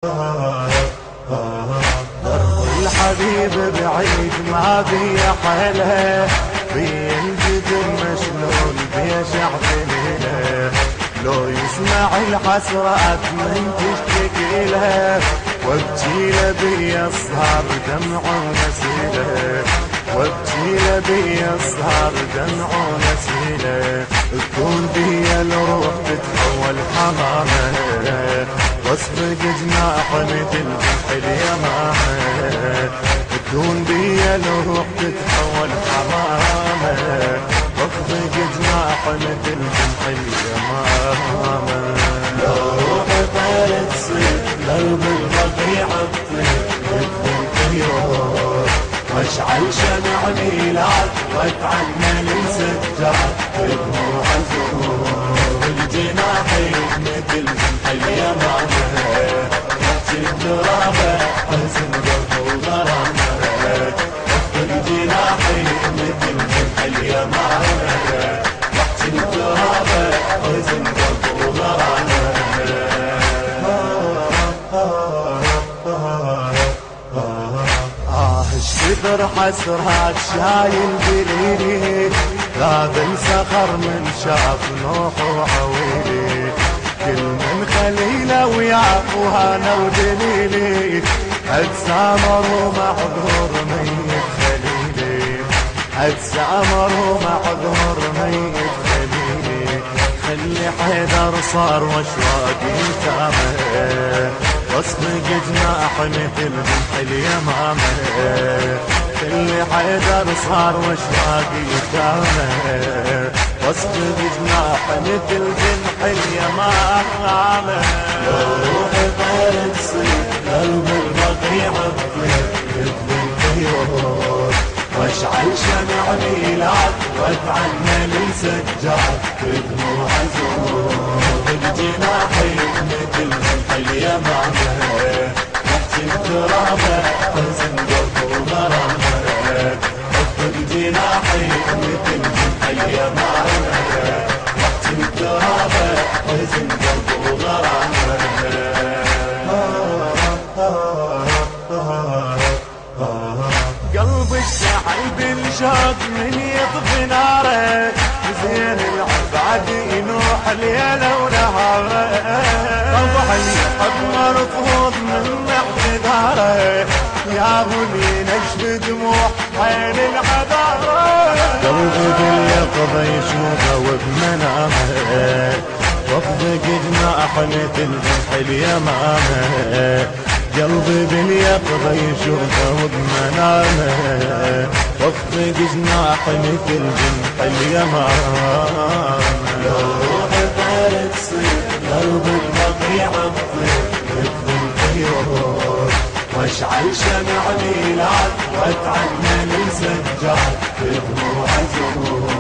درب الحبيب بعيد ما بي حيله، بينجد مشلول بيشعب ليله، لو يسمع الحسرات من تشتكي له، وابكي له بيصهر دمع ونسيله، وابكي له بيصهر دمع ونسيله، تكون بي الروح تتحول حمامه، واصفق جناح مثل اليمامه، تكون بي الروح تتحول حمامه، واصفق جناح مثل اليمامه. لو روحي طير تصير درب البقيع تطير مثل الطيور، واشعل شمع ميلاد واتعنى للسجاد بدموع الزهور، الجناحين مثل اليمامه، تحت الترابه حزن قلب وغرامه، الجناحين مثل اليمامه، تحت الترابه حزن قلب وغرامه. الشبر حسرات شايل بليلي، غاب السخر من شاف نوح وعويلي، كل من خليله وياه وهانا ودليلي، اتسامر ومعذور ميت خليلي، اتسامر ومعذور ميت خليلي، خلي حيدر صار واشواقي تامه، واصفق جناح مثل جنح اليمامه، خلي حيدر صار واشواقي تامه، واصفق جناح مثل جنح اليمامه. لو روحي طير تصير قلب البقيع تطير مثل الطيور، واشعل شمع ميلاد واتعنى للسجاد بدموع زهور، الجناحين مثل جنح اليمامه، تحت الترابه حزن قلب وغرامه، الجناحين مثل جنح اليمامه، تحت الترابه حزن قلب وغرامه. قلب اشتعل بالشوق من يطفي ناره، زين العباد ينوح ليله ونهاره، طبعي قد مرفوض من اعتذاره، يا بني نشف دموع عين العذاره، قلبي باليقظه يشوفه وبمنامه، واصفق جناح مثل جنح اليمامه، قلبي باليقظة يشوفه وبمنامه، واصفق جناح مثل جنح اليمامه. لو روحي طير تصير قلب البقيع تطير مثل الطيور، واشعل شمع ميلاد واتعنى للسجاد بدموع زهور،